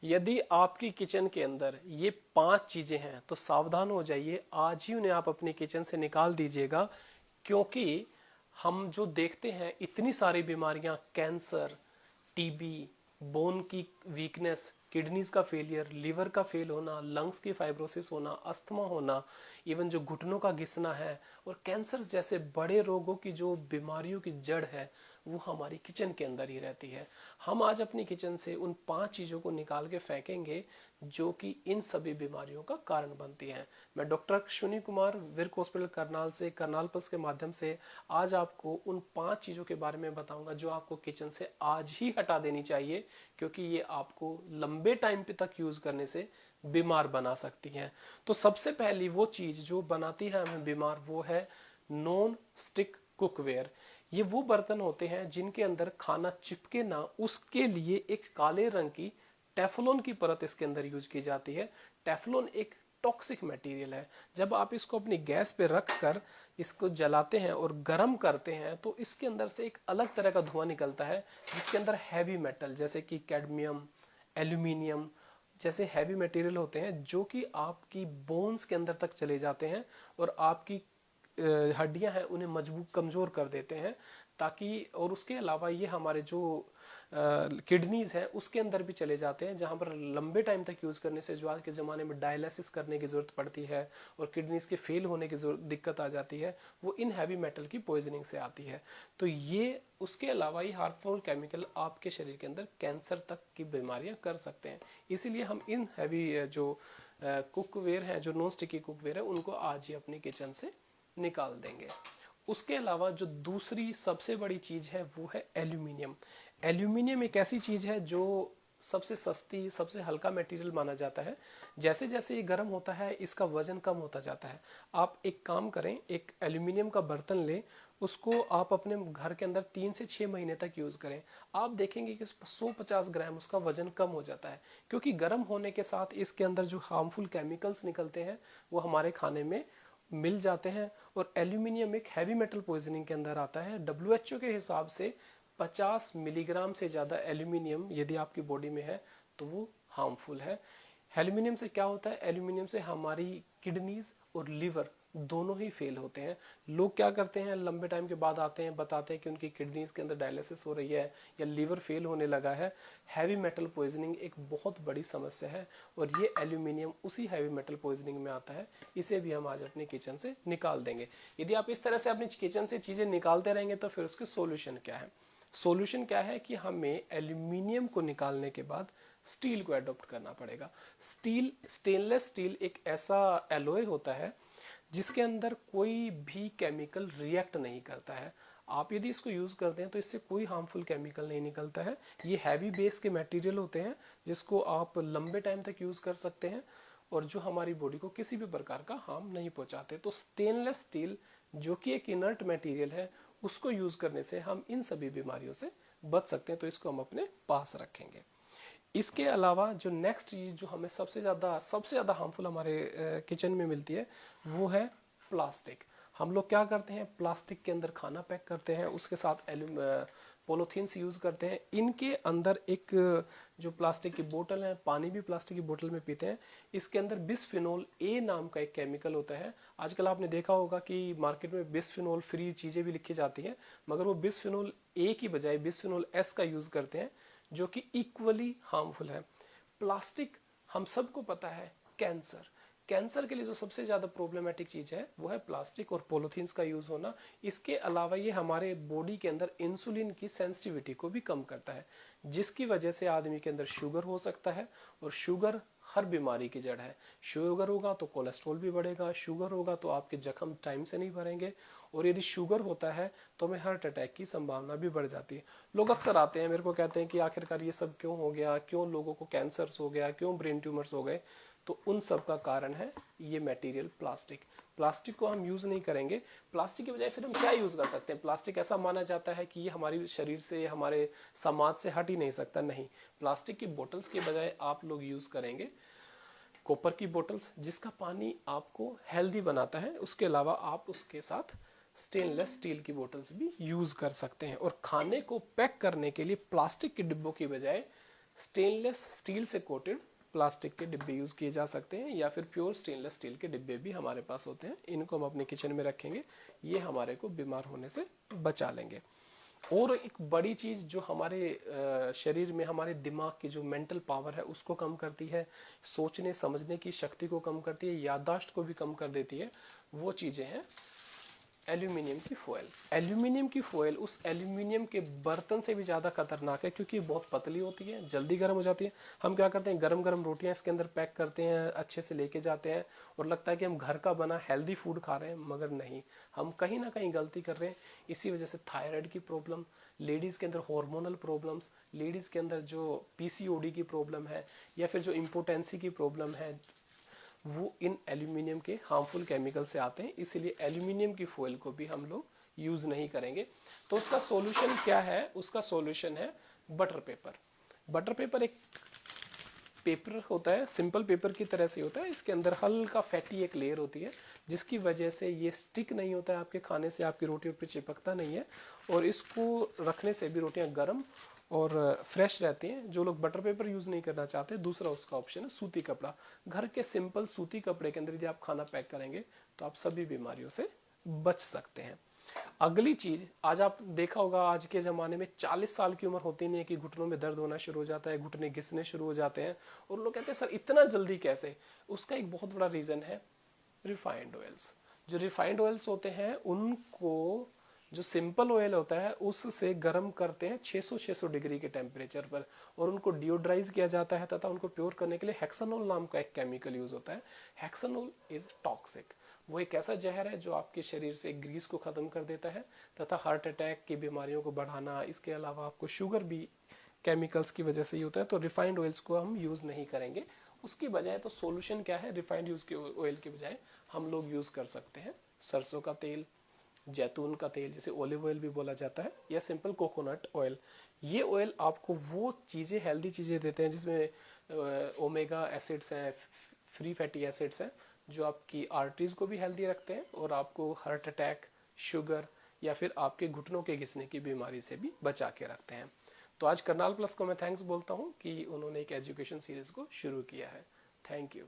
यदि आपकी किचन के अंदर ये 5 चीजें हैं तो सावधान हो जाइए, आज ही उन्हें आप अपनी किचन से निकाल दीजिएगा। क्योंकि हम जो देखते हैं इतनी सारी बीमारियां, कैंसर, टीबी, बोन की वीकनेस, किडनीज का फेलियर, लिवर का फेल होना, लंग्स की फाइब्रोसिस होना, अस्थमा होना, इवन जो घुटनों का घिसना है और कैंसर जैसे बड़े रोगों की जो बीमारियों की जड़ है वो हमारी किचन के अंदर ही रहती है। हम आज अपनी किचन से उन 5 चीजों को निकाल के फेंकेंगे जो कि इन सभी बीमारियों का कारण बनती हैं। मैं डॉक्टर अश्विनी कुमार, विर्क हॉस्पिटल करनाल से, करनाल प्लस के माध्यम से आज आपको उन 5 चीजों के बारे में बताऊंगा जो आपको किचन से आज ही हटा देनी चाहिए, क्योंकि ये आपको लंबे टाइम पे तक यूज करने से बीमार बना सकती हैं। तो सबसे पहली वो चीज जो बनाती है हमें बीमार, वो है नॉन स्टिक कुकवेयर। ये वो बर्तन होते हैं जिनके अंदर खाना चिपके ना, उसके लिए एक काले रंग की टेफ्लॉन की परत इसके अंदर यूज की जाती है। टेफ्लॉन एक टॉक्सिक मटेरियल है। जब आप इसको अपनी गैस पे रख कर इसको जलाते हैं और गर्म करते हैं तो इसके अंदर से एक अलग तरह का धुआं निकलता है, जिसके अंदर हैवी मेटल जैसे कि कैडमियम, एल्यूमिनियम जैसे हैवी मटेरियल होते हैं जो कि आपकी बोन्स के अंदर तक चले जाते हैं और आपकी हड्डियां हैं उन्हें मजबूत कमजोर कर देते हैं। ताकि और उसके अलावा ये हमारे जो किडनीज है उसके अंदर भी चले जाते हैं, जहां पर लंबे टाइम तक यूज करने से जो आज के जमाने में डायलिसिस करने की जरूरत पड़ती है और किडनीज के फेल होने की दिक्कत आ जाती है, वो इन हैवी मेटल की पॉइजनिंग से आती है। तो ये उसके अलावा ये हार्मफुल केमिकल आपके शरीर के अंदर कैंसर तक की बीमारियां कर सकते हैं। इसीलिए हम इन हैवी जो कुकवेयर है, जो नॉन स्टिकी कुकवेयर है, उनको आज ही अपनी किचन से निकाल देंगे। उसके अलावा जो दूसरी सबसे बड़ी चीज है वो है एल्यूमिनियम। एल्यूमिनियम एक ऐसी चीज है जो सबसे सस्ती, सबसे हल्का मटेरियल माना जाता है। जैसे जैसे ये गर्म होता है इसका वजन कम होता जाता है। आप एक काम करें, एक एल्यूमिनियम का बर्तन लें, उसको आप अपने घर के अंदर 3 से 6 महीने तक यूज करें। आप देखेंगे कि 150 ग्राम उसका वजन कम हो जाता है, क्योंकि गर्म होने के साथ इसके अंदर जो हार्मफुल केमिकल्स निकलते हैं वो हमारे खाने में मिल जाते हैं। और एल्यूमिनियम एक हैवी मेटल पॉइजनिंग के अंदर आता है। डब्ल्यूएचओ के हिसाब से 50 मिलीग्राम से ज्यादा एल्यूमिनियम यदि आपकी बॉडी में है तो वो हार्मफुल है। एल्यूमिनियम से क्या होता है, एल्यूमिनियम से हमारी किडनीज और लिवर दोनों ही फेल होते हैं। लोग क्या करते हैं, लंबे टाइम के बाद आते हैं, बताते हैं कि उनकी किडनीज के अंदर डायलिसिस हो रही है या लिवर फेल होने लगा है। हैवी मेटल पॉइजनिंग एक बहुत बड़ी समस्या है और ये एल्यूमिनियम उसी हैवी मेटल पॉइजनिंग में आता है। इसे भी हम आज अपनी किचन से निकाल देंगे। यदि आप इस तरह से अपनी किचन से चीजें निकालते रहेंगे तो फिर उसके सॉल्यूशन क्या है? सॉल्यूशन क्या है कि हमें एल्यूमिनियम को निकालने के बाद स्टील को एडॉप्ट करना पड़ेगा। स्टील, स्टेनलेस स्टील एक ऐसा एलॉय होता है जिसके अंदर कोई भी केमिकल रिएक्ट नहीं करता है। आप यदि इसको यूज करते हैं तो इससे कोई हार्मफुल केमिकल नहीं निकलता है। ये हैवी बेस के मटेरियल होते हैं जिसको आप लंबे टाइम तक यूज कर सकते हैं और जो हमारी बॉडी को किसी भी प्रकार का हार्म नहीं पहुंचाते। तो स्टेनलेस स्टील जो कि एक इनर्ट मटेरियल है, उसको यूज करने से हम इन सभी बीमारियों से बच सकते हैं। तो इसको हम अपने पास रखेंगे। इसके अलावा जो नेक्स्ट चीज जो हमें सबसे ज्यादा हार्मफुल हमारे किचन में मिलती है वो है प्लास्टिक। हम लोग क्या करते हैं, प्लास्टिक के अंदर खाना पैक करते हैं, उसके साथ पोलोथीन्स यूज करते हैं। इनके अंदर एक जो प्लास्टिक की बोतल है, पानी भी प्लास्टिक की बोतल में पीते हैं, इसके अंदर बिस्फिनोल ए नाम का एक केमिकल होता है। आजकल आपने देखा होगा कि मार्केट में बिस्फिनोल फ्री चीजें भी लिखी जाती हैं, मगर वो बिस्फिनोल ए की बजाय बिस्फिनोल एस का यूज करते हैं, जो कि इक्वली हार्मफुल है। प्लास्टिक हम सबको पता है, कैंसर, कैंसर के लिए जो सबसे ज्यादा प्रॉब्लमेटिक चीज है वो है प्लास्टिक और पॉलीथीन्स का यूज होना। इसके अलावा ये हमारे बॉडी के अंदर इंसुलिन की सेंसिटिविटी को भी कम करता है, जिसकी वजह से आदमी के अंदर शुगर हो सकता है। और शुगर हर बीमारी की जड़ है। शुगर होगा तो कोलेस्ट्रॉल भी बढ़ेगा, शुगर होगा तो आपके जख्म टाइम से नहीं भरेंगे, और यदि शुगर होता है तो हमें हार्ट अटैक की संभावना भी बढ़ जाती है। लोग अक्सर आते हैं मेरे को, कहते हैं कि आखिरकार ये सब क्यों हो गया, क्यों लोगों को कैंसर्स हो गया, क्यों ब्रेन ट्यूमर्स हो गए। तो उन सब का कारण है ये मटेरियल प्लास्टिक। प्लास्टिक को हम यूज नहीं करेंगे, प्लास्टिक की बजाय फिर हम क्या यूज कर सकते हैं? प्लास्टिक ऐसा माना जाता है कि ये हमारे शरीर से, हमारे समाज से हट ही नहीं सकता। नहीं, प्लास्टिक की बोतल्स के बजाय आप लोग यूज करेंगे कॉपर की बोतल्स, जिसका पानी आपको हेल्दी बनाता है। उसके अलावा आप उसके साथ स्टेनलेस स्टील की बोतल्स भी यूज कर सकते हैं। और खाने को पैक करने के लिए प्लास्टिक के डिब्बों की बजाय स्टेनलेस स्टील से कोटेड प्लास्टिक के डिब्बे यूज किए जा सकते हैं, या फिर प्योर स्टेनलेस स्टील के डिब्बे भी हमारे पास होते हैं। इनको हम अपने किचन में रखेंगे, ये हमारे को बीमार होने से बचा लेंगे। और एक बड़ी चीज जो हमारे शरीर में, हमारे दिमाग की जो मेंटल पावर है उसको कम करती है, सोचने समझने की शक्ति को कम करती है, याददाश्त को भी कम कर देती है, वो चीजें हैं एल्यूमिनियम की फॉयल। एल्यूमिनियम की फॉयल उस एल्यूमिनियम के बर्तन से भी ज्यादा खतरनाक है, क्योंकि बहुत पतली होती है, जल्दी गर्म हो जाती है। हम क्या करते हैं, गरम गरम रोटियां इसके अंदर पैक करते हैं, अच्छे से लेके जाते हैं, और लगता है कि हम घर का बना हेल्दी फूड खा रहे हैं, मगर नहीं, हम कहीं ना कहीं गलती कर रहे हैं। इसी वजह से थायराइड की प्रॉब्लम, लेडीज के अंदर हार्मोनल प्रॉब्लम्स, लेडीज के अंदर जो पीसीओडी की प्रॉब्लम है, या फिर जो इम्पोटेंसी की प्रॉब्लम है, वो इन एल्यूमिनियम के हार्मफुल केमिकल से आते हैं। इसीलिए एल्यूमिनियम की फॉयल को भी हम लोग यूज नहीं करेंगे। तो उसका सॉल्यूशन क्या है? उसका सॉल्यूशन है बटर पेपर। बटर पेपर एक पेपर होता है, सिंपल पेपर की तरह से होता है, इसके अंदर हल्का फैटी एक लेयर होती है, जिसकी वजह से ये स्टिक नहीं होता है आपके खाने से, आपकी रोटियों पे चिपकता नहीं है, और इसको रखने से भी रोटियां गर्म और फ्रेश रहती हैं। जो लोग बटर पेपर यूज नहीं करना चाहते, दूसरा उसका ऑप्शन है सूती कपड़ा। घर के सिंपल सूती कपड़े के अंदर यदि आप खाना पैक करेंगे तो आप सभी बीमारियों से बच सकते हैं। अगली चीज, आज आप देखा होगा आज के जमाने में 40 साल की उम्र होती नहीं है कि घुटनों में दर्द होना शुरू हो जाता है, घुटने घिसने शुरू हो जाते हैं, और लोग कहते हैं सर इतना जल्दी कैसे? उसका एक बहुत बड़ा रीजन है रिफाइंड ऑयल्स। जो रिफाइंड ऑयल्स होते हैं उनको, जो सिंपल ऑयल होता है उससे गर्म करते हैं 600 डिग्री के टेम्परेचर पर, और उनको डिओड्राइज किया जाता है, तथा उनको प्योर करने के लिए हेक्सानोल नाम का एक केमिकल यूज होता है। हेक्सानोल इज टॉक्सिक। वो एक ऐसा जहर है जो आपके शरीर से ग्रीस को खत्म कर देता है, तथा हार्ट अटैक की बीमारियों को बढ़ाना, इसके अलावा आपको शुगर भी केमिकल्स की वजह से ही होता है। तो रिफाइंड ऑयल्स को हम यूज नहीं करेंगे। उसकी बजाय तो सॉल्यूशन क्या है? रिफाइंड यूज के ऑयल के बजाय हम लोग यूज कर सकते हैं सरसों का तेल, जैतून का तेल जिसे ऑलिव ऑयल भी बोला जाता है, या सिंपल कोकोनट ऑयल। ये ऑयल आपको वो चीजें, हेल्दी चीजें देते हैं जिसमें ओमेगा एसिड्स हैं, फ्री फैटी एसिड्स हैं, जो आपकी आर्टरीज को भी हेल्दी रखते हैं, और आपको हार्ट अटैक, शुगर, या फिर आपके घुटनों के घिसने की बीमारी से भी बचा के रखते हैं। तो आज करनाल प्लस को मैं थैंक्स बोलता हूँ कि उन्होंने एक एजुकेशन सीरीज को शुरू किया है। Thank you.